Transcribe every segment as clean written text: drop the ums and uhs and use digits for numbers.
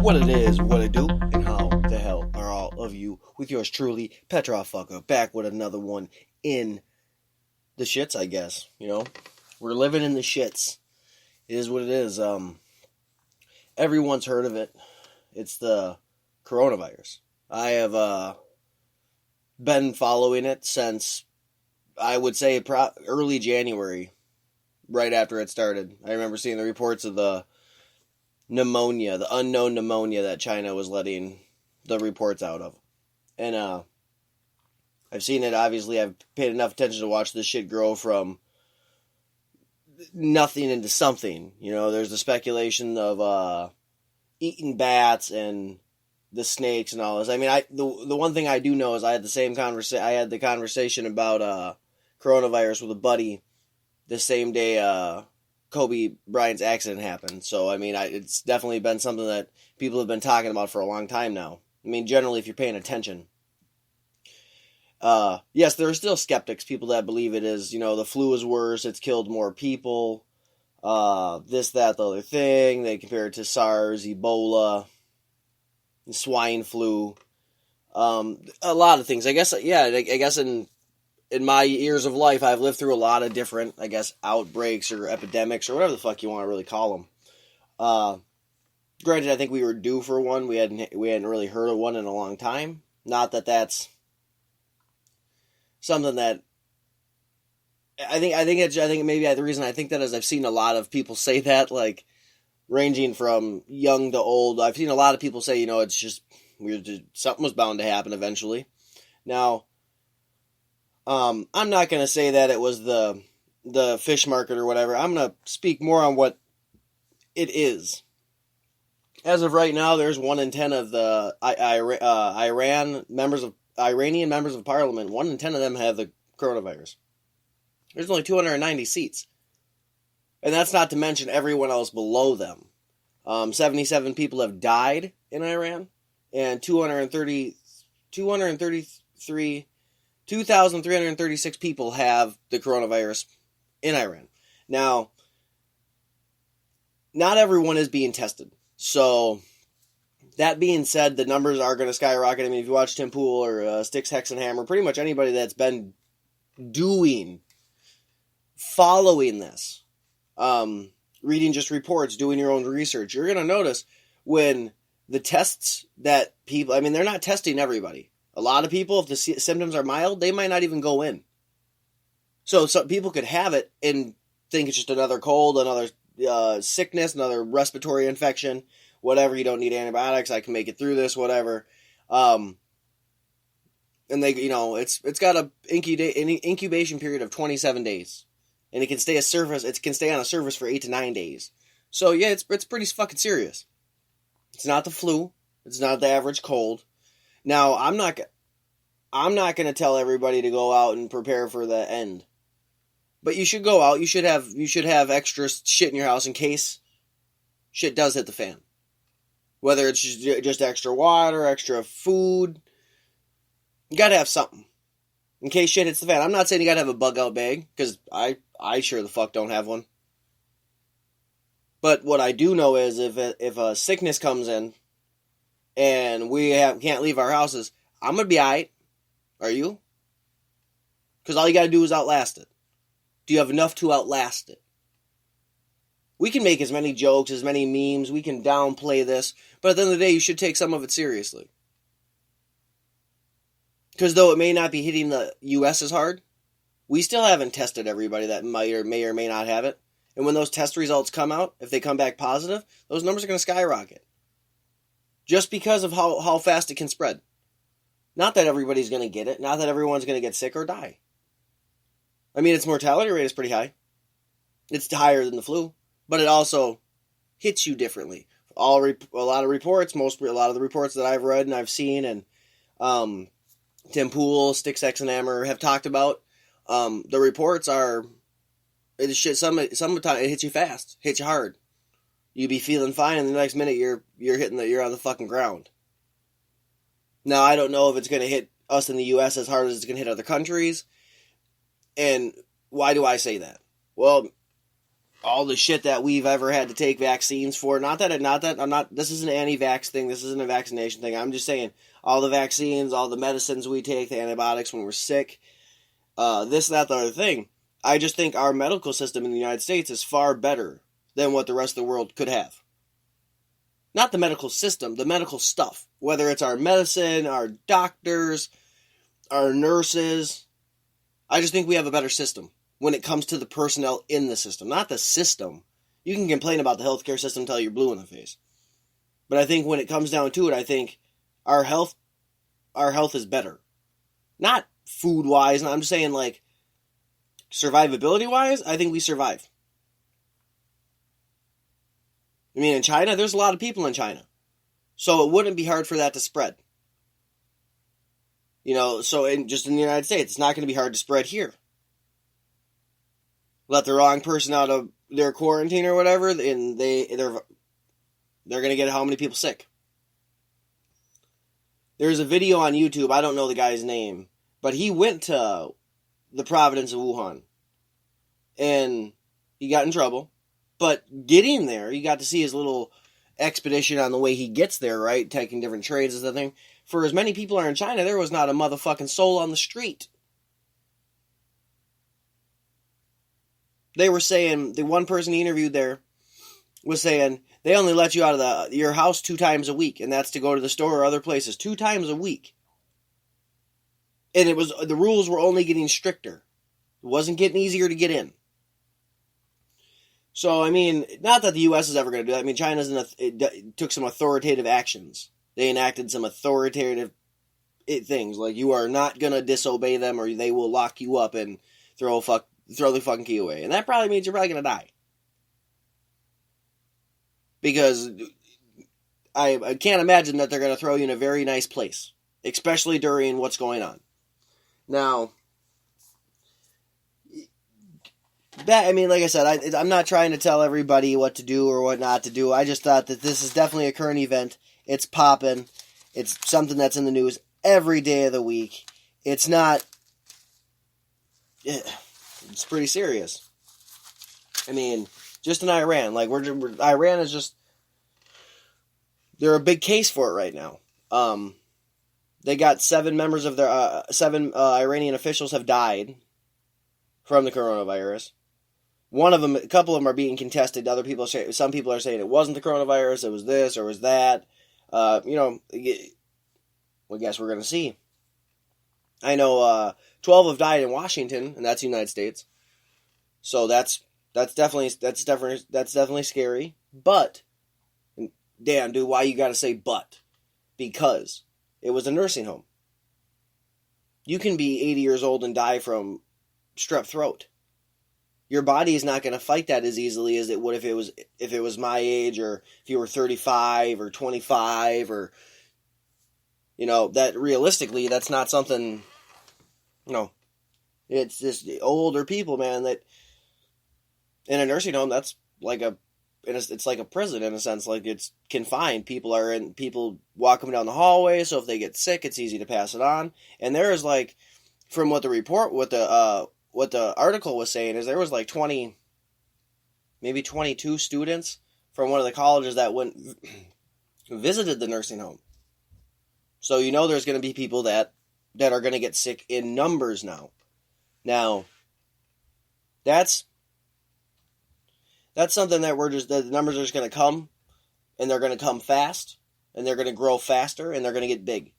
What it is, what it do, and how the hell are all of you with yours truly, Petrofucker, back with another one in the shits, I guess. You know, we're living in the shits. It is what it is. Everyone's heard of it. It's the coronavirus. I have been following it since, I would say, early January, right after it started. I remember seeing the reports of the pneumonia, the unknown pneumonia that China was letting the reports out of. And I've seen it, obviously. I've paid enough attention to watch this shit grow from nothing into something. You know, there's the speculation of eating bats and the snakes and all this. I mean, the one thing I do know is I had the conversation about coronavirus with a buddy the same day Kobe Bryant's accident happened. So, I mean, it's definitely been something that people have been talking about for a long time now. I mean, generally, if you're paying attention. Yes, there are still skeptics, people that believe it is, you know, the flu is worse, it's killed more people, this, that, the other thing. They compare it to SARS, Ebola, swine flu, a lot of things. I guess in my years of life, I've lived through a lot of different, I guess, outbreaks or epidemics or whatever the fuck you want to really call them. Granted, I think we were due for one. We hadn't really heard of one in a long time. Not that that's something that I think maybe the reason I think that is I've seen a lot of people say that, like ranging from young to old. I've seen a lot of people say, you know, it's just something was bound to happen eventually. Now, I'm not going to say that it was the fish market or whatever. I'm going to speak more on what it is. As of right now, there's 1 in 10 of the Iranian members of parliament. 1 in 10 of them have the coronavirus. There's only 290 seats. And that's not to mention everyone else below them. 77 people have died in Iran, and 2,336 people have the coronavirus in Iran. Now, not everyone is being tested. So, that being said, the numbers are going to skyrocket. I mean, if you watch Tim Pool or Styx Hexenhammer, pretty much anybody that's been following this, reading just reports, doing your own research, you're going to notice when the tests that people, I mean, they're not testing everybody. A lot of people, if the symptoms are mild, they might not even go in. So some people could have it and think it's just another cold, another sickness, another respiratory infection, whatever. You don't need antibiotics. I can make it through this, whatever. And they, you know, it's got an incubation period of 27 days, and it can stay on a surface for 8 to 9 days. So yeah, it's pretty fucking serious. It's not the flu. It's not the average cold. Now, I'm not going to tell everybody to go out and prepare for the end. But you should go out. You should have extra shit in your house in case shit does hit the fan. Whether it's just extra water, extra food. You got to have something in case shit hits the fan. I'm not saying you got to have a bug out bag, because I sure the fuck don't have one. But what I do know is if a sickness comes in and we can't leave our houses, I'm going to be alright. Are you? Because all you got to do is outlast it. Do you have enough to outlast it? We can make as many jokes, as many memes, we can downplay this, but at the end of the day, you should take some of it seriously. Because though it may not be hitting the U.S. as hard, we still haven't tested everybody that may or may not have it. And when those test results come out, if they come back positive, those numbers are going to skyrocket. Just because of how fast it can spread. Not that everybody's going to get it. Not that everyone's going to get sick or die. I mean, its mortality rate is pretty high. It's higher than the flu. But it also hits you differently. A lot of reports, a lot of the reports that I've read and I've seen, and Tim Pool, Styx Hexenhammer have talked about, the reports are, some of the time it hits you fast, hits you hard. You be feeling fine, and the next minute you're on the fucking ground. Now, I don't know if it's going to hit us in the U.S. as hard as it's going to hit other countries. And why do I say that? Well, all the shit that we've ever had to take vaccines for. Not that I'm not. This is an anti-vax thing. This isn't a vaccination thing. I'm just saying all the vaccines, all the medicines we take, the antibiotics when we're sick, this, that, the other thing. I just think our medical system in the United States is far better than what the rest of the world could have. Not the medical system, the medical stuff. Whether it's our medicine, our doctors, our nurses. I just think we have a better system when it comes to the personnel in the system. Not the system. You can complain about the healthcare system until you're blue in the face. But I think when it comes down to it, I think our health is better. Not food-wise, I'm just saying like survivability-wise, I think we survive. I mean, in China, there's a lot of people in China. So it wouldn't be hard for that to spread. You know, so just in the United States, it's not going to be hard to spread here. Let the wrong person out of their quarantine or whatever, and they're going to get how many people sick. There's a video on YouTube, I don't know the guy's name, but he went to the province of Wuhan. And he got in trouble. But getting there, you got to see his little expedition on the way he gets there, right? Taking different trades and everything. For as many people are in China, there was not a motherfucking soul on the street. They were saying, the one person he interviewed there was saying, they only let you out of your house 2 times a week, and that's to go to the store or other places. 2 times a week. And the rules were only getting stricter. It wasn't getting easier to get in. So, I mean, not that the U.S. is ever going to do that. I mean, China took some authoritative actions. They enacted some authoritative things. Like, you are not going to disobey them or they will lock you up and throw the fucking key away. And that probably means you're probably going to die. Because I can't imagine that they're going to throw you in a very nice place. Especially during what's going on. Now, I mean, like I said, I'm not trying to tell everybody what to do or what not to do. I just thought that this is definitely a current event. It's popping. It's something that's in the news every day of the week. It's not... It's pretty serious. I mean, just in Iran. Like, Iran is just... They're a big case for it right now. They got 7 members of their... 7 Iranian officials have died from the coronavirus. One of them, a couple of them are being contested. Some people are saying it wasn't the coronavirus, it was this or it was that. I guess we're going to see. I know 12 have died in Washington, and that's the United States. So that's definitely scary. But, damn, dude, why you got to say but? Because it was a nursing home. You can be 80 years old and die from strep throat. Your body is not going to fight that as easily as it would if it was my age, or if you were 35 or 25, or that realistically that's not something. It's just older people, man. That in a nursing home, that's like it's like a prison in a sense. Like, it's confined. People walk them down the hallway, so if they get sick, it's easy to pass it on. And there is, like, from what the article was saying, is there was like 20, maybe 22 students from one of the colleges that visited the nursing home. So there's going to be people that are going to get sick in numbers now. Now, that's something that the numbers are just going to come, and they're going to come fast, and they're going to grow faster, and they're going to get big.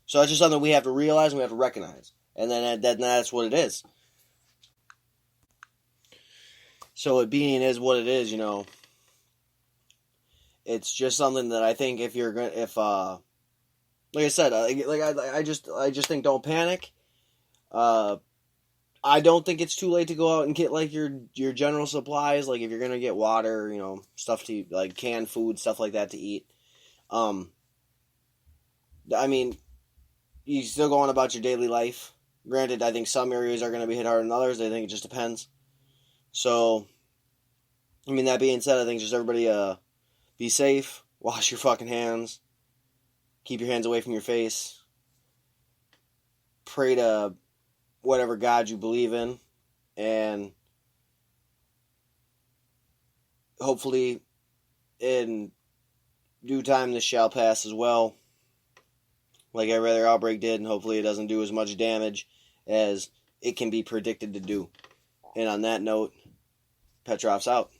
So that's just something we have to realize and we have to recognize. And then that's what it is. So it being is what it is, It's just something that I think like I said, I just think don't panic. I don't think it's too late to go out and get like your general supplies, like if you're gonna get water, stuff to like canned food, stuff like that to eat. I mean, you still go on about your daily life. Granted, I think some areas are gonna be hit harder than others. I think it just depends. So, I mean, that being said, I think just everybody be safe, wash your fucking hands, keep your hands away from your face, pray to whatever God you believe in, and hopefully in due time this shall pass as well, like every other outbreak did, and hopefully it doesn't do as much damage as it can be predicted to do. And on that note, Petrov's out.